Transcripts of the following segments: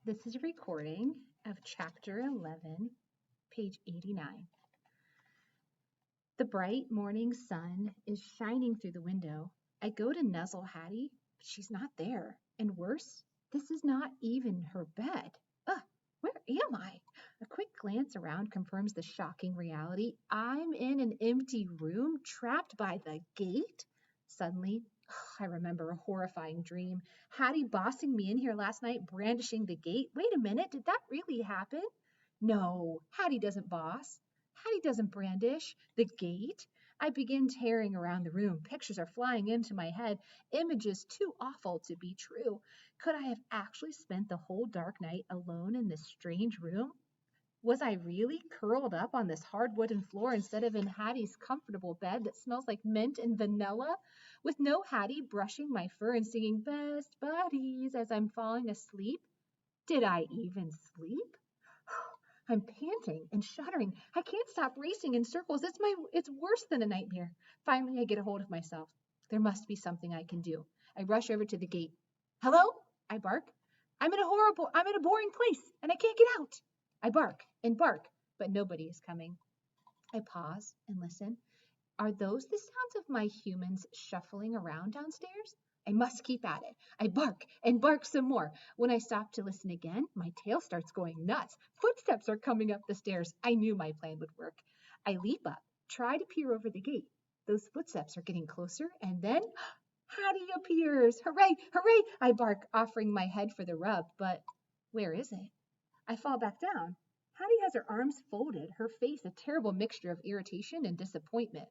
This is a recording of Chapter 11, page 89. The bright morning sun is shining through the window. I go to nuzzle Hattie, but she's not there. And worse, this is not even her bed. Ugh, where am I? A quick glance around confirms the shocking reality. I'm in an empty room, trapped by the gate. Suddenly, I remember a horrifying dream. Hattie bossing me in here last night, brandishing the gate. Wait a minute, did that really happen? No, Hattie doesn't boss. Hattie doesn't brandish the gate. I begin tearing around the room. Pictures are flying into my head, images too awful to be true. Could I have actually spent the whole dark night alone in this strange room? Was I really curled up on this hard wooden floor instead of in Hattie's comfortable bed that smells like mint and vanilla? With no Hattie brushing my fur and singing best buddies as I'm falling asleep? Did I even sleep? I'm panting and shuddering. I can't stop racing in circles. It's worse than a nightmare. Finally, I get a hold of myself. There must be something I can do. I rush over to the gate. Hello? I bark. I'm in a boring place and I can't get out. I bark and bark, but nobody is coming. I pause and listen. Are those the sounds of my humans shuffling around downstairs? I must keep at it. I bark and bark some more. When I stop to listen again, my tail starts going nuts. Footsteps are coming up the stairs. I knew my plan would work. I leap up, try to peer over the gate. Those footsteps are getting closer, and then Hattie appears. Hooray, hooray! I bark, offering my head for the rub, but where is it? I fall back down. Hattie has her arms folded, her face a terrible mixture of irritation and disappointment.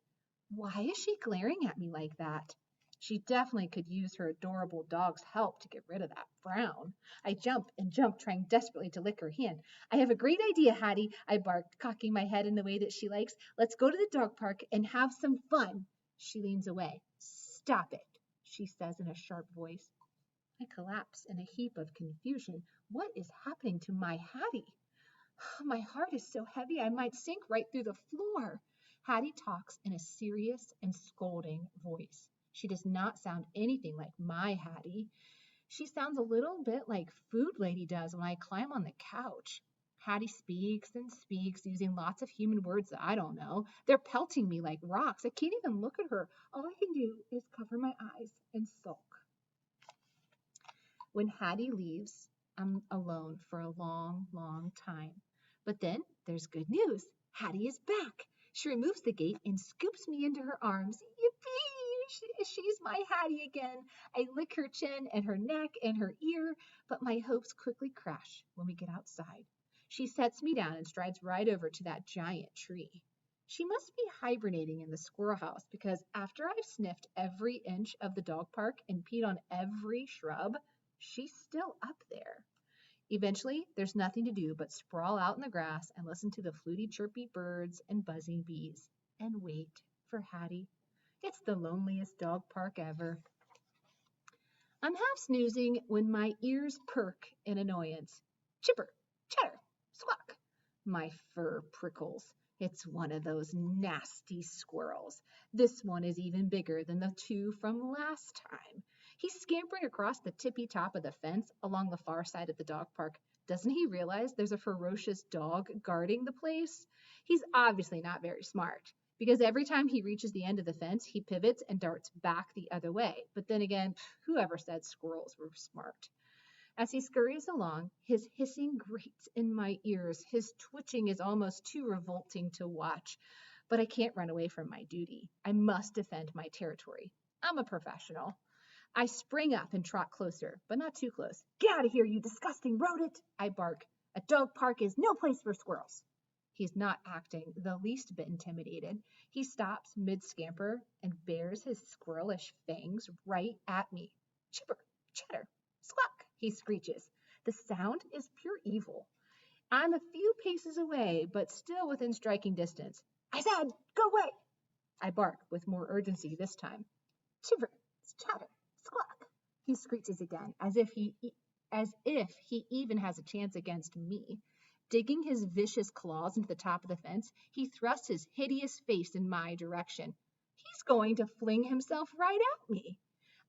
Why is she glaring at me like that? She definitely could use her adorable dog's help to get rid of that frown. I jump and jump, trying desperately to lick her hand. I have a great idea, Hattie, I barked, cocking my head in the way that she likes. Let's go to the dog park and have some fun. She leans away. Stop it, she says in a sharp voice. I collapse in a heap of confusion. What is happening to my Hattie? My heart is so heavy I might sink right through the floor. Hattie talks in a serious and scolding voice. She does not sound anything like my Hattie. She sounds a little bit like Food Lady does when I climb on the couch. Hattie speaks and speaks, using lots of human words that I don't know. They're pelting me like rocks. I can't even look at her. All I can do is cover my eyes and sulk. When Hattie leaves, I'm alone for a long, long time. But then there's good news. Hattie is back. She removes the gate and scoops me into her arms. Yippee! She's my Hattie again. I lick her chin and her neck and her ear, but my hopes quickly crash when we get outside. She sets me down and strides right over to that giant tree. She must be hibernating in the squirrel house because after I've sniffed every inch of the dog park and peed on every shrub, she's still up there. Eventually, there's nothing to do but sprawl out in the grass and listen to the fluty, chirpy birds and buzzing bees and wait for Hattie. It's the loneliest dog park ever. I'm half snoozing when my ears perk in annoyance. Chipper, chatter, squawk. My fur prickles. It's one of those nasty squirrels. This one is even bigger than the two from last time. He's scampering across the tippy top of the fence along the far side of the dog park. Doesn't he realize there's a ferocious dog guarding the place? He's obviously not very smart, because every time he reaches the end of the fence, he pivots and darts back the other way. But then again, whoever said squirrels were smart? As he scurries along, his hissing grates in my ears. His twitching is almost too revolting to watch. But I can't run away from my duty. I must defend my territory. I'm a professional. I spring up and trot closer, but not too close. Get out of here, you disgusting rodent, I bark. A dog park is no place for squirrels. He's not acting the least bit intimidated. He stops mid-scamper and bares his squirrelish fangs right at me. Chipper, chatter, squawk, he screeches. The sound is pure evil. I'm a few paces away, but still within striking distance. I said, go away, I bark with more urgency this time. Chipper, chatter, squawk, he screeches again, as if he even has a chance against me. Digging his vicious claws into the top of the fence, he thrusts his hideous face in my direction. He's going to fling himself right at me.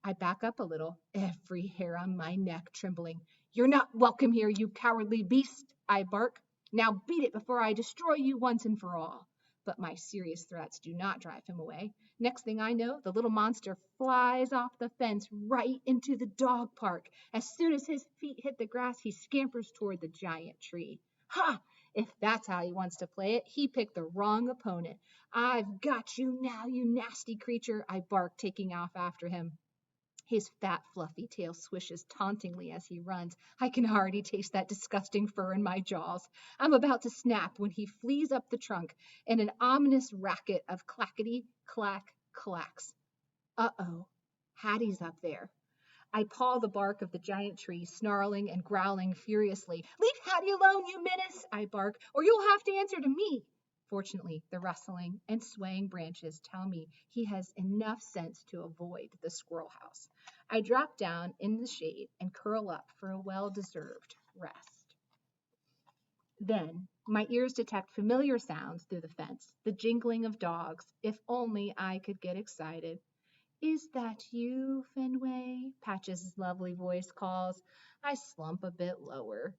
I back up a little, every hair on my neck trembling. You're not welcome here, you cowardly beast, I bark. Now beat it before I destroy you once and for all. But my serious threats do not drive him away. Next thing I know, the little monster flies off the fence right into the dog park. As soon as his feet hit the grass, he scampers toward the giant tree. Ha! If that's how he wants to play it, he picked the wrong opponent. I've got you now, you nasty creature, I bark, taking off after him. His fat, fluffy tail swishes tauntingly as he runs. I can already taste that disgusting fur in my jaws. I'm about to snap when he flees up the trunk in an ominous racket of clackety clack clacks. Uh-oh, Hattie's up there. I paw the bark of the giant tree, snarling and growling furiously. Leave Hattie alone, you menace, I bark, or you'll have to answer to me. Fortunately, the rustling and swaying branches tell me he has enough sense to avoid the squirrel house. I drop down in the shade and curl up for a well-deserved rest. Then my ears detect familiar sounds through the fence, the jingling of dogs. If only I could get excited. Is that you, Fenway? Patch's lovely voice calls. I slump a bit lower.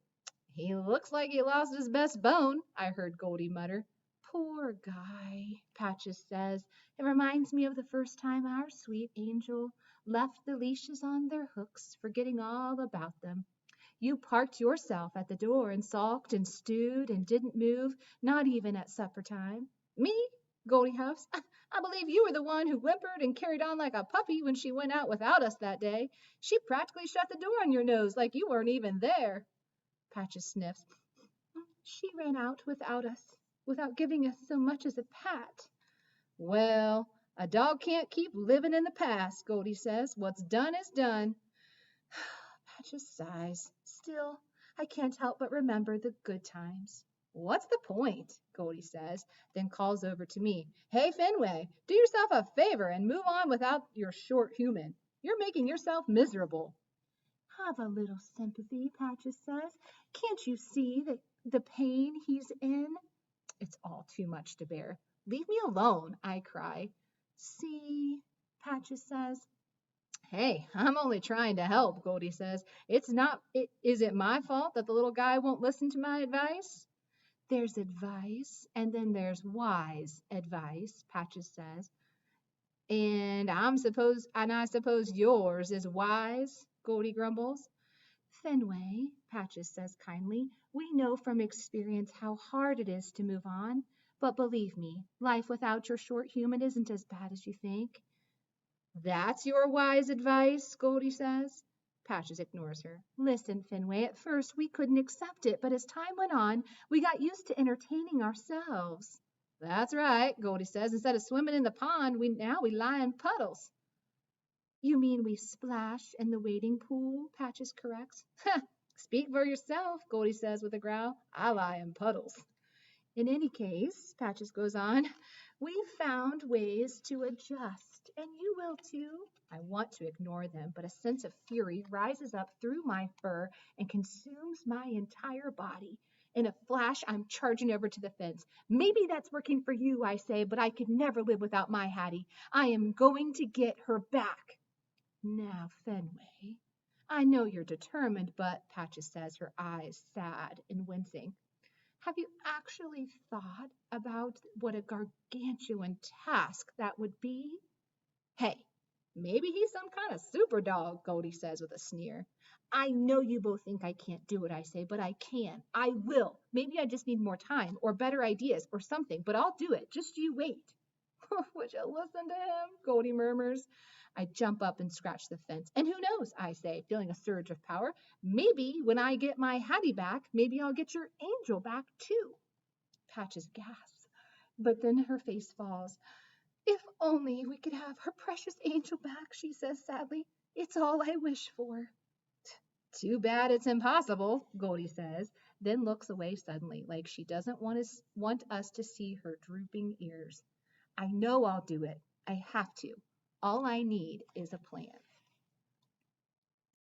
He looks like he lost his best bone, I heard Goldie mutter. Poor guy, Patches says. It reminds me of the first time our sweet angel left the leashes on their hooks, forgetting all about them. You parked yourself at the door and sulked and stewed and didn't move, not even at supper time. Me? Goldie huffs. I believe you were the one who whimpered and carried on like a puppy when she went out without us that day. She practically shut the door on your nose like you weren't even there. Patches sniffs. She ran out without us, without giving us so much as a pat. Well, a dog can't keep living in the past, Goldie says. What's done is done. Patches sighs. Still, I can't help but remember the good times. What's the point? Goldie says, then calls over to me. Hey, Fenway, do yourself a favor and move on without your short human. You're making yourself miserable. Have a little sympathy, Patches says. Can't you see the pain he's in? It's all too much to bear. Leave me alone, I cry. See, Patches says. Hey, I'm only trying to help, Goldie says. Is it my fault that the little guy won't listen to my advice? There's advice, and then there's wise advice, Patches says. And I suppose yours is wise, Goldie grumbles. Fenway, Patches says kindly, we know from experience how hard it is to move on. But believe me, life without your short human isn't as bad as you think. That's your wise advice, Goldie says. Patches ignores her. Listen, Fenway, at first we couldn't accept it, but as time went on, we got used to entertaining ourselves. That's right, Goldie says. Instead of swimming in the pond, we lie in puddles. You mean we splash in the wading pool? Patches corrects. Speak for yourself, Goldie says with a growl. I lie in puddles. In any case, Patches goes on, we've found ways to adjust, and you will too. I want to ignore them, but a sense of fury rises up through my fur and consumes my entire body. In a flash, I'm charging over to the fence. Maybe that's working for you, I say, but I could never live without my Hattie. I am going to get her back. Now, Fenway, I know you're determined, but, Patches says, her eyes sad and wincing. Have you actually thought about what a gargantuan task that would be? Hey, maybe he's some kind of super dog, Goldie says with a sneer. I know you both think I can't do it, I say, but I can. I will. Maybe I just need more time or better ideas or something, but I'll do it. Just you wait. Would you listen to him? Goldie murmurs. I jump up and scratch the fence. And who knows, I say, feeling a surge of power. Maybe when I get my Hattie back, maybe I'll get your angel back too. Patches gasps, but then her face falls. If only we could have her precious angel back, she says sadly. It's all I wish for. Too bad it's impossible, Goldie says, then looks away suddenly, like she doesn't want us to see her drooping ears. I know I'll do it. I have to. All I need is a plan.